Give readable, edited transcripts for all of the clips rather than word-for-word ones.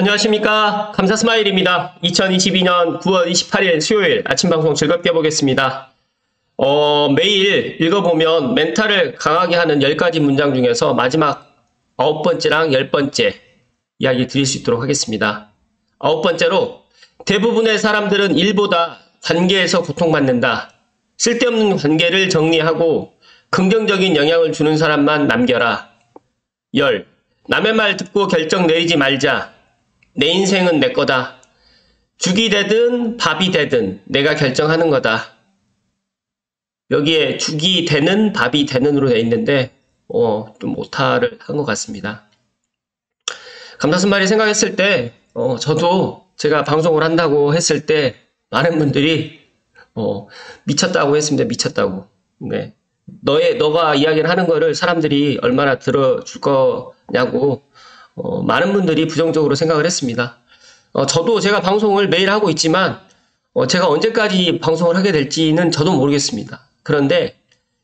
안녕하십니까. 감사스마일입니다. 2022년 9월 28일 수요일 아침 방송 즐겁게 보겠습니다. 매일 읽어보면 멘탈을 강하게 하는 10가지 문장 중에서 마지막 9번째랑 10번째 이야기 드릴 수 있도록 하겠습니다. 9번째로 대부분의 사람들은 일보다 관계에서 고통받는다. 쓸데없는 관계를 정리하고 긍정적인 영향을 주는 사람만 남겨라. 10. 남의 말 듣고 결정 내리지 말자. 내 인생은 내 거다. 죽이 되든 밥이 되든 내가 결정하는 거다. 여기에 죽이 되는 밥이 되는으로 되어 있는데 좀 오타를 한 것 같습니다. 감사스마일이 생각했을 때 저도 제가 방송을 한다고 했을 때 많은 분들이 미쳤다고 했습니다. 미쳤다고. 네. 너가 이야기를 하는 거를 사람들이 얼마나 들어줄 거냐고 많은 분들이 부정적으로 생각을 했습니다. 저도 제가 방송을 매일 하고 있지만 제가 언제까지 방송을 하게 될지는 저도 모르겠습니다. 그런데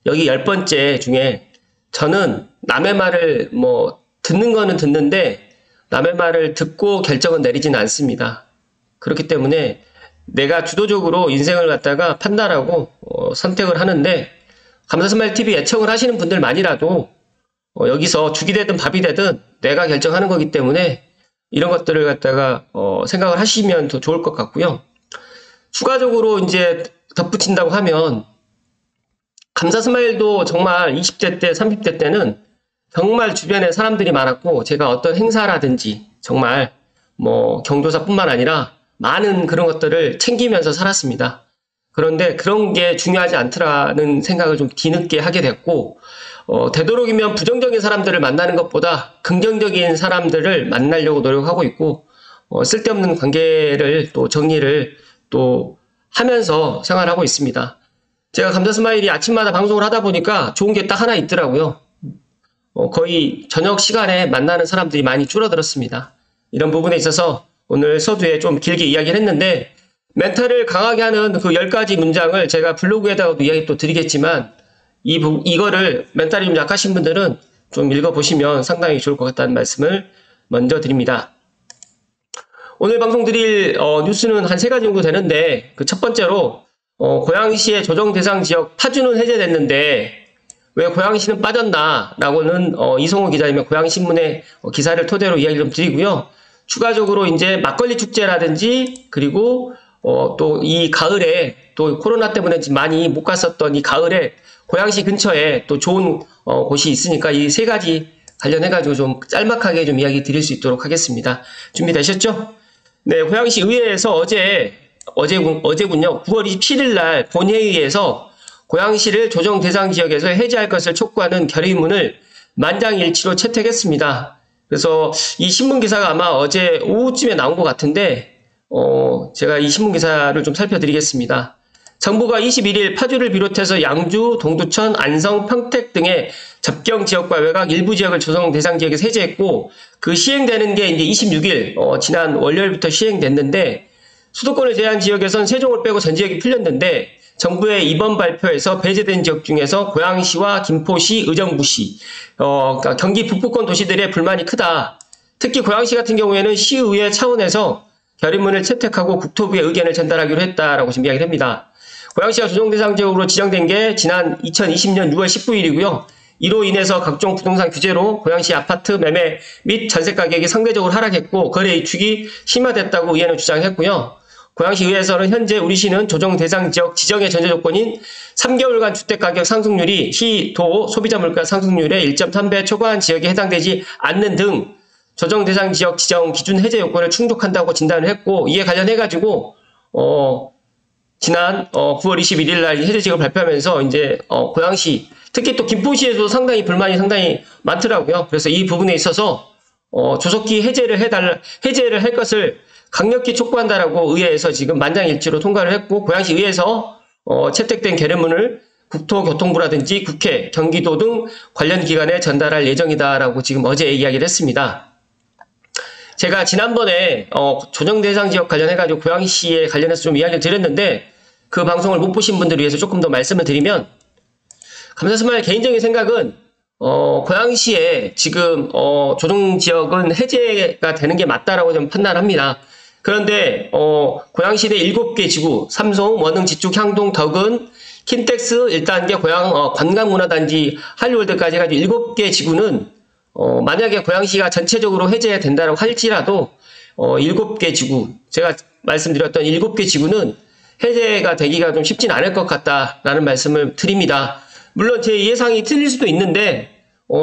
여기 10번째 중에 저는 남의 말을 듣는 거는 듣는데 남의 말을 듣고 결정은 내리지는 않습니다. 그렇기 때문에 내가 주도적으로 인생을 갖다가 판단하고 선택을 하는데 감사스마일TV 애청을 하시는 분들만이라도 여기서 죽이 되든 밥이 되든 내가 결정하는 거기 때문에 이런 것들을 갖다가 생각을 하시면 더 좋을 것 같고요. 추가적으로 이제 덧붙인다고 하면 감사스마일도 정말 20대 때 30대 때는 정말 주변에 사람들이 많았고 제가 어떤 행사라든지 정말 경조사뿐만 아니라 많은 그런 것들을 챙기면서 살았습니다. 그런데 그런 게 중요하지 않더라는 생각을 좀 뒤늦게 하게 됐고 되도록이면 부정적인 사람들을 만나는 것보다 긍정적인 사람들을 만나려고 노력하고 있고 쓸데없는 관계를 또 정리를 또 하면서 생활하고 있습니다. 제가 감사스마일이 아침마다 방송을 하다 보니까 좋은 게 딱 하나 있더라고요. 거의 저녁 시간에 만나는 사람들이 많이 줄어들었습니다. 이런 부분에 있어서 오늘 서두에 좀 길게 이야기를 했는데 멘탈을 강하게 하는 그 10가지 문장을 제가 블로그에다가도 이야기 또 드리겠지만 이거를 멘탈이 좀 약하신 분들은 좀 읽어보시면 상당히 좋을 것 같다는 말씀을 먼저 드립니다. 오늘 방송 드릴 뉴스는 한 3가지 정도 되는데 그 첫 번째로 고양시의 조정 대상 지역 파주는 해제됐는데 왜 고양시는 빠졌나 라고는 이성호 기자님의 고양신문의 기사를 토대로 이야기를 좀 드리고요. 추가적으로 이제 막걸리 축제라든지 그리고 또 이 가을에 또 코로나 때문에 많이 못 갔었던 이 가을에 고양시 근처에 또 좋은 곳이 있으니까 이 3가지 관련해가지고 좀 짤막하게 좀 이야기 드릴 수 있도록 하겠습니다. 준비되셨죠? 네, 고양시 의회에서 어제군요. 9월 27일 날 본회의에서 고양시를 조정 대상 지역에서 해제할 것을 촉구하는 결의문을 만장일치로 채택했습니다. 그래서 이 신문 기사가 아마 어제 오후쯤에 나온 것 같은데 제가 이 신문 기사를 좀 살펴드리겠습니다. 정부가 21일 파주를 비롯해서 양주, 동두천, 안성, 평택 등의 접경 지역과 외곽 일부 지역을 조정 대상 지역에서 해제했고 그 시행되는 게 이제 26일 지난 월요일부터 시행됐는데 수도권을 제외한 지역에선 세종을 빼고 전 지역이 풀렸는데 정부의 이번 발표에서 배제된 지역 중에서 고양시와 김포시, 의정부시, 그러니까 경기 북부권 도시들의 불만이 크다. 특히 고양시 같은 경우에는 시의회 차원에서 결의문을 채택하고 국토부에 의견을 전달하기로 했다라고 지금 이야기를 합니다. 고양시가 조정대상 지역으로 지정된 게 지난 2020년 6월 19일이고요. 이로 인해서 각종 부동산 규제로 고양시 아파트 매매 및 전세 가격이 상대적으로 하락했고 거래 위축이 심화됐다고 의회는 주장했고요. 고양시 의회에서는 현재 우리 시는 조정 대상 지역 지정의 전제 조건인 3개월간 주택가격 상승률이 시, 도, 소비자 물가 상승률의 1.3배 초과한 지역에 해당되지 않는 등 조정 대상 지역 지정 기준 해제 요건을 충족한다고 진단을 했고 이에 관련해가지고 지난 9월 21일 날 해제 지역을 발표하면서 이제 고양시 특히 또 김포시에도 상당히 불만이 상당히 많더라고요. 그래서 이 부분에 있어서 조속히 해제를 할 것을 강력히 촉구한다라고 의회에서 지금 만장일치로 통과를 했고 고양시 의회에서 채택된 결의문을 국토교통부라든지 국회, 경기도 등 관련 기관에 전달할 예정이다라고 지금 어제 이야기를 했습니다. 제가 지난번에 조정 대상 지역 관련해가지고 고양시에 관련해서 좀 이야기를 드렸는데 그 방송을 못 보신 분들을 위해서 조금 더 말씀을 드리면 감사스마일 개인적인 생각은 고양시에 지금 조정지역은 해제가 되는 게 맞다라고 좀 판단합니다. 그런데 고양시내 7개 지구, 삼성, 원흥, 지축, 향동, 덕은, 킨텍스 1단계 관광문화단지, 한류월드까지 해가지고 7개 지구는 만약에 고양시가 전체적으로 해제된다고 할지라도 7개 지구, 제가 말씀드렸던 7개 지구는 해제가 되기가 좀 쉽진 않을 것 같다라는 말씀을 드립니다. 물론 제 예상이 틀릴 수도 있는데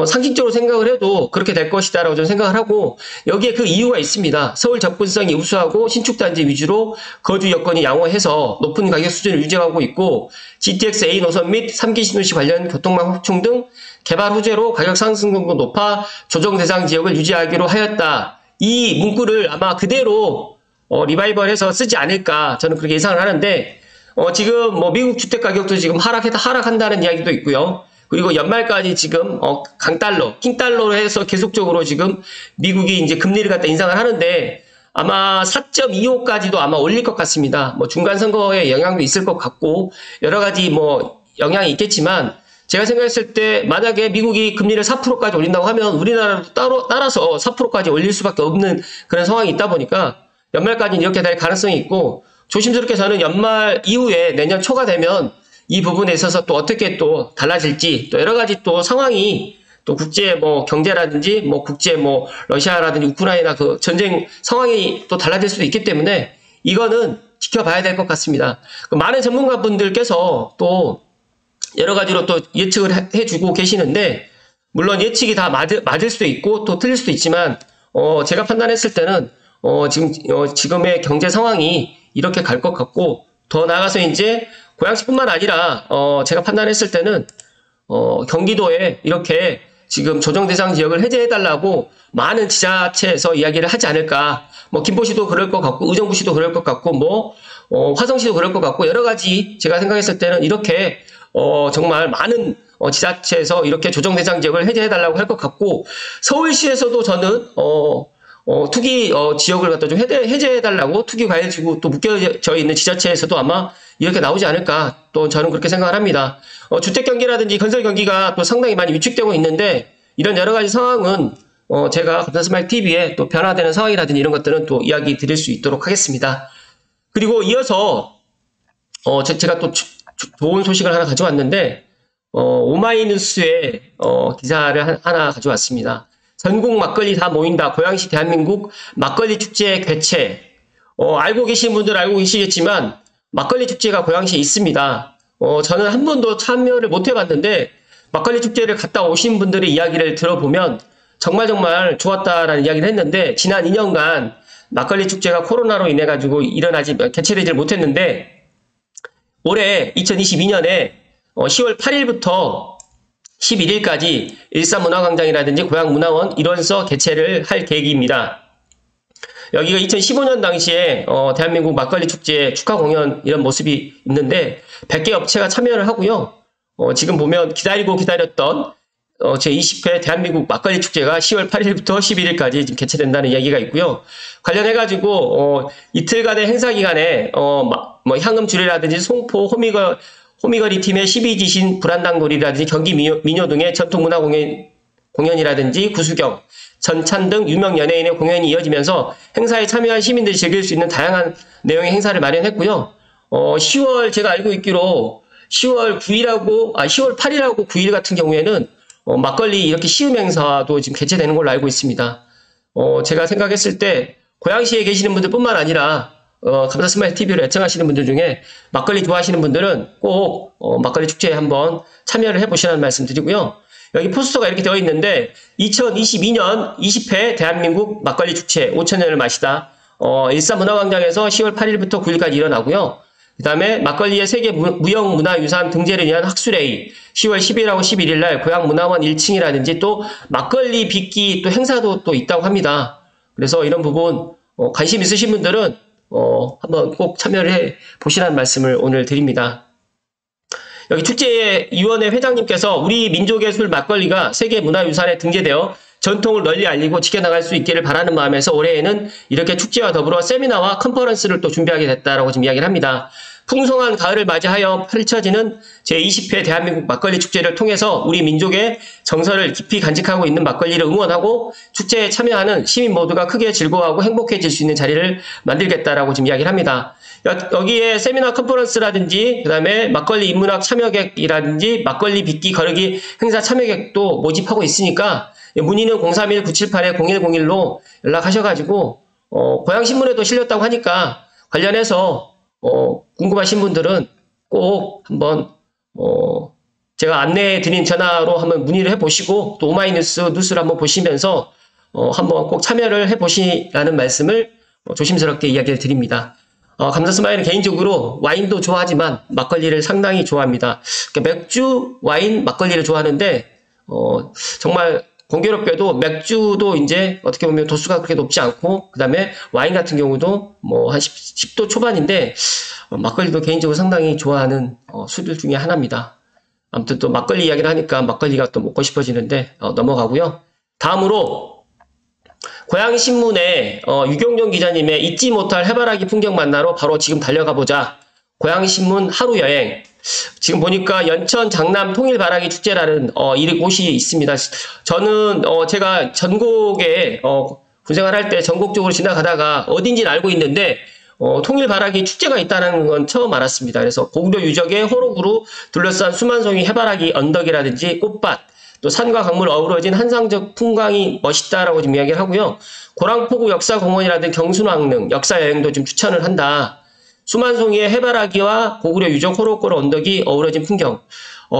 상식적으로 생각을 해도 그렇게 될 것이다라고 저는 생각을 하고, 여기에 그 이유가 있습니다. 서울 접근성이 우수하고 신축단지 위주로 거주 여건이 양호해서 높은 가격 수준을 유지하고 있고, GTX A 노선 및 3기 신도시 관련 교통망 확충 등 개발 후제로 가격 상승률도 높아 조정 대상 지역을 유지하기로 하였다. 이 문구를 아마 그대로 리바이벌해서 쓰지 않을까, 저는 그렇게 예상을 하는데, 지금 뭐 미국 주택 가격도 지금 하락한다는 이야기도 있고요. 그리고 연말까지 지금 강달러, 킹달러로 해서 계속적으로 지금 미국이 이제 금리를 갖다 인상을 하는데, 아마 4.25까지도 아마 올릴 것 같습니다. 뭐 중간 선거에 영향도 있을 것 같고 여러 가지 뭐 영향이 있겠지만, 제가 생각했을 때 만약에 미국이 금리를 4%까지 올린다고 하면 우리나라도 따라서 4%까지 올릴 수밖에 없는 그런 상황이 있다 보니까 연말까지는 이렇게 될 가능성이 있고, 조심스럽게 저는 연말 이후에 내년 초가 되면 이 부분에 있어서 또 어떻게 또 달라질지, 또 여러 가지 또 상황이 또 국제 뭐 경제라든지 뭐 국제 뭐 러시아라든지 우크라이나 그 전쟁 상황이 또 달라질 수도 있기 때문에 이거는 지켜봐야 될 것 같습니다. 많은 전문가분들께서 또 여러 가지로 또 예측을 해주고 계시는데, 물론 예측이 다 맞을 수도 있고 또 틀릴 수도 있지만 제가 판단했을 때는 지금의 경제 상황이 이렇게 갈 것 같고, 더 나아가서 이제 고양시뿐만 아니라 제가 판단했을 때는 경기도에 이렇게 지금 조정 대상 지역을 해제해달라고 많은 지자체에서 이야기를 하지 않을까. 뭐 김포시도 그럴 것 같고 의정부시도 그럴 것 같고 뭐 화성시도 그럴 것 같고 여러 가지 제가 생각했을 때는 이렇게 정말 많은 지자체에서 이렇게 조정 대상 지역을 해제해달라고 할 것 같고, 서울시에서도 저는 투기 지역을 갖다 좀 해제해달라고 투기 과열지구 또 묶여져 있는 지자체에서도 아마 이렇게 나오지 않을까, 또 저는 그렇게 생각을 합니다. 주택 경기라든지 건설 경기가 또 상당히 많이 위축되고 있는데, 이런 여러 가지 상황은 제가 감사스마일 TV에 또 변화되는 상황이라든지 이런 것들은 또 이야기 드릴 수 있도록 하겠습니다. 그리고 이어서 제가 또 좋은 소식을 하나 가져왔는데, 오마이뉴스에 기사를 하나 가져왔습니다. 전국 막걸리 다 모인다. 고양시 대한민국 막걸리 축제 개최. 알고 계신 분들 알고 계시겠지만 막걸리 축제가 고양시에 있습니다. 저는 한 번도 참여를 못 해봤는데 막걸리 축제를 갔다 오신 분들의 이야기를 들어보면 정말 좋았다라는 이야기를 했는데, 지난 2년간 막걸리 축제가 코로나로 인해 가지고 개최되지 못했는데, 올해 2022년에 10월 8일부터 11일까지 일산문화광장이라든지 고양문화원 일원서 개최를 할 계획입니다. 여기가 2015년 당시에 대한민국 막걸리 축제 축하 공연 이런 모습이 있는데 100개 업체가 참여를 하고요. 지금 보면 기다렸던 제20회 대한민국 막걸리 축제가 10월 8일부터 11일까지 지금 개최된다는 이야기가 있고요. 관련해가지고 이틀간의 행사 기간에 뭐 향음주례라든지 송포, 호미거리 팀의 12지신 불안당놀이라든지 경기 민요 등의 전통문화 공연이라든지 구수경, 전찬 등 유명 연예인의 공연이 이어지면서 행사에 참여한 시민들이 즐길 수 있는 다양한 내용의 행사를 마련했고요. 10월 제가 알고 있기로 10월 8일하고 9일 같은 경우에는 막걸리 이렇게 시음 행사도 지금 개최되는 걸로 알고 있습니다. 제가 생각했을 때 고양시에 계시는 분들 뿐만 아니라 감사스마일 TV를 애청하시는 분들 중에 막걸리 좋아하시는 분들은 꼭 막걸리 축제에 한번 참여를 해보시라는 말씀 드리고요. 여기 포스터가 이렇게 되어 있는데 2022년 20회 대한민국 막걸리 축제 5,000년을 마시다 일산문화광장에서 10월 8일부터 9일까지 일어나고요. 그 다음에 막걸리의 세계 무형문화유산 등재를 위한 학술회의 10월 10일하고 11일 날 고양문화원 1층이라든지 또 막걸리 빚기 또 행사도 또 있다고 합니다. 그래서 이런 부분 관심 있으신 분들은 한번 꼭 참여를 해 보시라는 말씀을 오늘 드립니다. 여기 축제위원회 회장님께서 우리 민족의 술 막걸리가 세계문화유산에 등재되어 전통을 널리 알리고 지켜나갈 수 있기를 바라는 마음에서 올해에는 이렇게 축제와 더불어 세미나와 컨퍼런스를 또 준비하게 됐다라고 지금 이야기를 합니다. 풍성한 가을을 맞이하여 펼쳐지는 제20회 대한민국 막걸리 축제를 통해서 우리 민족의 정서를 깊이 간직하고 있는 막걸리를 응원하고 축제에 참여하는 시민 모두가 크게 즐거워하고 행복해질 수 있는 자리를 만들겠다라고 지금 이야기를 합니다. 여기에 세미나 컨퍼런스라든지 그다음에 막걸리 인문학 참여객이라든지 막걸리 빚기 거르기 행사 참여객도 모집하고 있으니까 문의는 031-978-0101로 연락하셔가지고 고향신문에도 실렸다고 하니까 관련해서 궁금하신 분들은 꼭 한번 제가 안내해 드린 전화로 한번 문의를 해보시고 또 오마이뉴스를 한번 보시면서 한번 꼭 참여를 해보시라는 말씀을 조심스럽게 이야기를 드립니다. 감사스마일은 개인적으로 와인도 좋아하지만 막걸리를 상당히 좋아합니다. 그러니까 맥주, 와인, 막걸리를 좋아하는데 정말 공교롭게도 맥주도 이제 어떻게 보면 도수가 그렇게 높지 않고 그 다음에 와인 같은 경우도 뭐 한 10도 초반인데 막걸리도 개인적으로 상당히 좋아하는 술들 중에 하나입니다. 아무튼 또 막걸리 이야기를 하니까 막걸리가 또 먹고 싶어지는데 넘어가고요. 다음으로 고향신문에 유경룡 기자님의 잊지 못할 해바라기 풍경 만나러 바로 지금 달려가 보자. 고향신문 하루여행. 지금 보니까 연천 장남 통일바라기 축제라는 이 곳이 있습니다. 저는 제가 전국에 군생활할 때 전국적으로 지나가다가 어딘지는 알고 있는데 통일바라기 축제가 있다는 건 처음 알았습니다. 그래서 고구려 유적의 호록으로 둘러싼 수만송이 해바라기 언덕이라든지 꽃밭 또 산과 강물 어우러진 한상적 풍광이 멋있다라고 지금 이야기를 하고요. 고랑포구 역사공원이라든지 경순왕릉 역사여행도 좀 추천을 한다. 수만송이의 해바라기와 고구려 유적 호록골 언덕이 어우러진 풍경.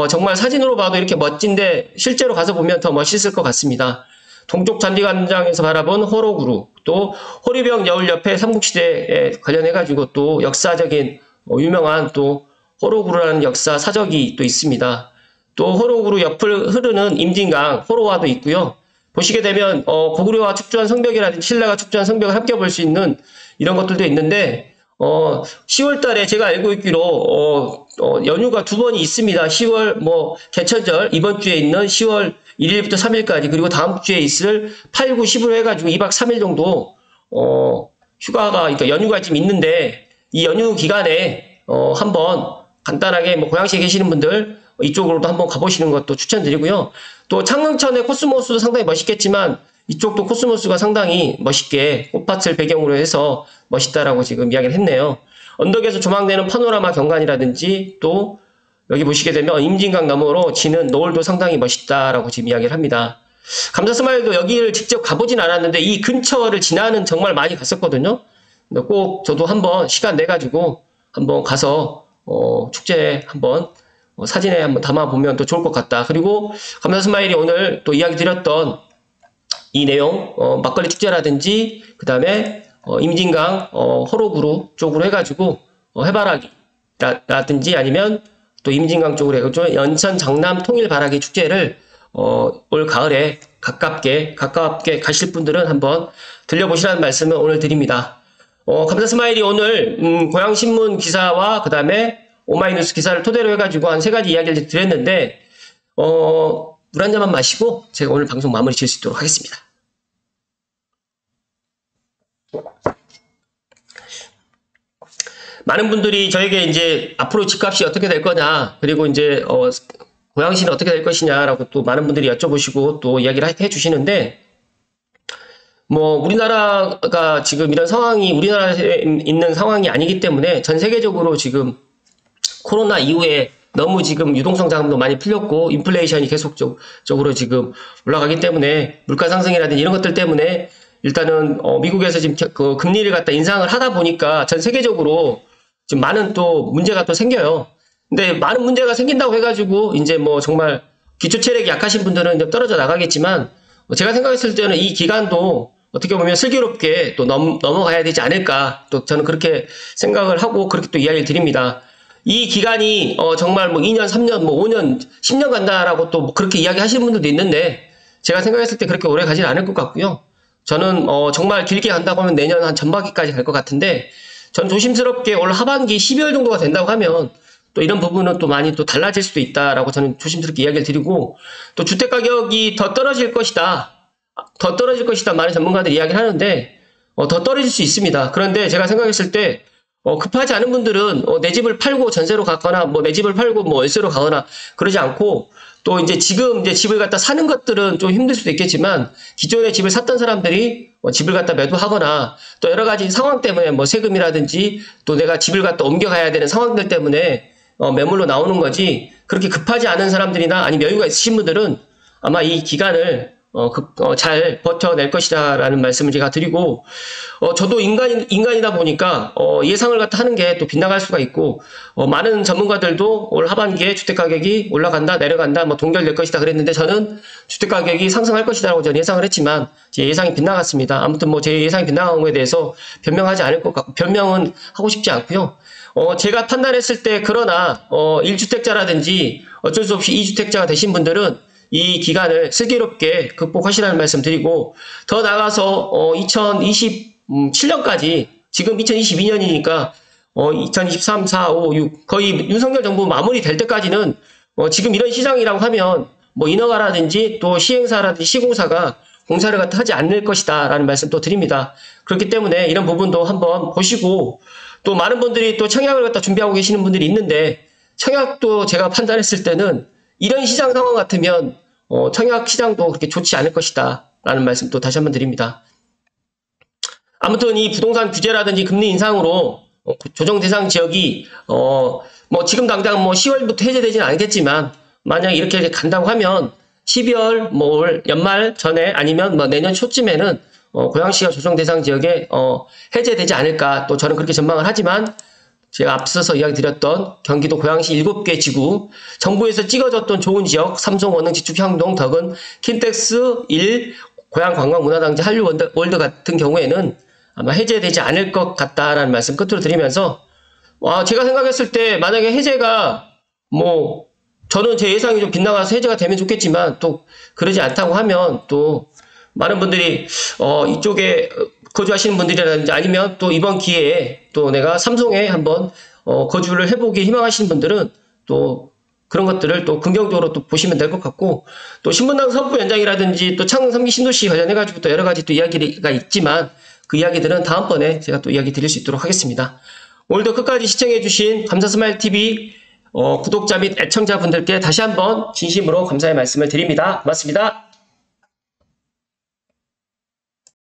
정말 사진으로 봐도 이렇게 멋진데 실제로 가서 보면 더 멋있을 것 같습니다. 동쪽 잔디광장에서 바라본 호록으로 또 호리병 여울 옆에 삼국시대에 관련해가지고 또 역사적인 유명한 또 호록으로라는 역사 사적이 또 있습니다. 또 호록으로 옆을 흐르는 임진강 호로화도 있고요. 보시게 되면 고구려와 축조한 성벽이라든지 신라가 축조한 성벽을 함께 볼 수 있는 이런 것들도 있는데 10월 달에 제가 알고 있기로 연휴가 2번이 있습니다. 10월 개천절 이번 주에 있는 10월 1일부터 3일까지 그리고 다음 주에 있을 8, 9, 10을 해가지고 2박 3일 정도 휴가가 그러니까 연휴가 좀 있는데 이 연휴 기간에 한번 간단하게 고양시에 계시는 분들 이쪽으로도 한번 가보시는 것도 추천드리고요. 또 창릉천의 코스모스도 상당히 멋있겠지만 이쪽도 코스모스가 상당히 멋있게 꽃밭을 배경으로 해서 멋있다라고 지금 이야기를 했네요. 언덕에서 조망되는 파노라마 경관이라든지 또 여기 보시게 되면 임진강 너머로 지는 노을도 상당히 멋있다라고 지금 이야기를 합니다. 감자스마일도 여기를 직접 가보진 않았는데 이 근처를 지나는 정말 많이 갔었거든요. 근데 꼭 저도 한번 시간 내가지고 한번 가서 축제에 한번 사진에 한번 담아보면 또 좋을 것 같다. 그리고 감자스마일이 오늘 또 이야기 드렸던 이 내용 막걸리 축제라든지 그 다음에 임진강 호록으로 쪽으로 해가지고 해바라기라든지 아니면 또 임진강 쪽으로 해가지고 연천 장남 통일바라기 축제를 올 가을에 가깝게 가실 분들은 한번 들려보시라는 말씀을 오늘 드립니다. 감자스마일이 오늘 고향신문 기사와 그 다음에 오마이뉴스 기사를 토대로 해가지고 한 3가지 이야기를 드렸는데 물 한 잔만 마시고 제가 오늘 방송 마무리 지을 수 있도록 하겠습니다. 많은 분들이 저에게 이제 앞으로 집값이 어떻게 될 거냐, 그리고 이제 고양시는 어떻게 될 것이냐라고 또 많은 분들이 여쭤보시고 또 이야기를 해주시는데, 우리나라가 지금 이런 상황이 우리나라에 있는 상황이 아니기 때문에 전 세계적으로 지금 코로나 이후에 너무 지금 유동성 자금도 많이 풀렸고 인플레이션이 계속적으로 지금 올라가기 때문에 물가 상승이라든지 이런 것들 때문에 일단은 미국에서 지금 그 금리를 갖다 인상을 하다 보니까 전 세계적으로 지금 많은 또 문제가 또 생겨요. 근데 많은 문제가 생긴다고 해가지고 이제 정말 기초 체력이 약하신 분들은 이제 떨어져 나가겠지만 제가 생각했을 때는 이 기간도 어떻게 보면 슬기롭게 또 넘어가야 되지 않을까, 또 저는 그렇게 생각을 하고 그렇게 또 이야기를 드립니다. 이 기간이 정말 2년, 3년, 5년, 10년 간다라고 또 그렇게 이야기하시는 분들도 있는데 제가 생각했을 때 그렇게 오래 가지는 않을 것 같고요. 저는 정말 길게 간다고 하면 내년 한 전반기까지 갈 것 같은데, 전 조심스럽게 올 하반기 12월 정도가 된다고 하면 또 이런 부분은 또 많이 또 달라질 수도 있다라고 저는 조심스럽게 이야기를 드리고, 또 주택 가격이 더 떨어질 것이다 많은 전문가들이 이야기를 하는데 더 떨어질 수 있습니다. 그런데 제가 생각했을 때 급하지 않은 분들은 내 집을 팔고 전세로 가거나 뭐 내 집을 팔고 뭐 월세로 가거나 그러지 않고 또 이제 지금 이제 집을 갖다 사는 것들은 좀 힘들 수도 있겠지만 기존에 집을 샀던 사람들이 집을 갖다 매도하거나 또 여러 가지 상황 때문에 뭐 세금이라든지 또 내가 집을 갖다 옮겨가야 되는 상황들 때문에 매물로 나오는 거지 그렇게 급하지 않은 사람들이나 아니면 여유가 있으신 분들은 아마 이 기간을 잘 버텨낼 것이다라는 말씀을 제가 드리고, 저도 인간이다 보니까, 예상을 갖다 하는 게 또 빗나갈 수가 있고, 많은 전문가들도 올 하반기에 주택가격이 올라간다, 내려간다, 뭐 동결될 것이다 그랬는데 저는 주택가격이 상승할 것이다라고 저는 예상을 했지만, 제 예상이 빗나갔습니다. 아무튼 뭐 제 예상이 빗나간 거에 대해서 변명하지 않을 것 같고, 변명은 하고 싶지 않고요. 제가 판단했을 때, 그러나, 1주택자라든지 어쩔 수 없이 2주택자가 되신 분들은 이 기간을 슬기롭게 극복하시라는 말씀 드리고, 더 나아가서 2027년까지 지금 2022년이니까 2023, 4, 5, 6 거의 윤석열 정부 마무리 될 때까지는 지금 이런 시장이라고 하면 뭐 인허가라든지 또 시행사라든지 시공사가 공사를 갖다 하지 않을 것이다 라는 말씀 또 드립니다. 그렇기 때문에 이런 부분도 한번 보시고, 또 많은 분들이 또 청약을 갖다 준비하고 계시는 분들이 있는데, 청약도 제가 판단했을 때는 이런 시장 상황 같으면 청약 시장도 그렇게 좋지 않을 것이다 라는 말씀 또 다시 한번 드립니다. 아무튼 이 부동산 규제라든지 금리 인상으로 조정 대상 지역이 뭐 지금 당장 뭐 10월부터 해제되지는 않겠지만 만약 이렇게 간다고 하면 12월 뭐 연말 전에 아니면 뭐 내년 초쯤에는 고양시가 조정 대상 지역에 해제되지 않을까 또 저는 그렇게 전망을 하지만, 제가 앞서서 이야기 드렸던 경기도 고양시 7개 지구, 정부에서 찍어줬던 좋은 지역, 삼성, 원흥, 지축, 향동, 덕은, 킨텍스, 1, 고양관광문화단지, 한류월드 같은 경우에는 아마 해제되지 않을 것 같다라는 말씀 끝으로 드리면서, 제가 생각했을 때 만약에 해제가 저는 제 예상이 좀 빗나가서 해제가 되면 좋겠지만 또 그러지 않다고 하면 또 많은 분들이 이쪽에 거주하시는 분들이라든지 아니면 또 이번 기회에 또 내가 삼성에 한번 거주를 해보기 희망하시는 분들은 또 그런 것들을 또 긍정적으로 또 보시면 될 것 같고, 또 신분당 사업부 연장이라든지 또 창릉 3기 신도시 관련해가지고 또 여러 가지 또 이야기가 있지만 그 이야기들은 다음번에 제가 또 이야기 드릴 수 있도록 하겠습니다. 오늘도 끝까지 시청해주신 감사스마일TV 구독자 및 애청자분들께 다시 한번 진심으로 감사의 말씀을 드립니다. 고맙습니다.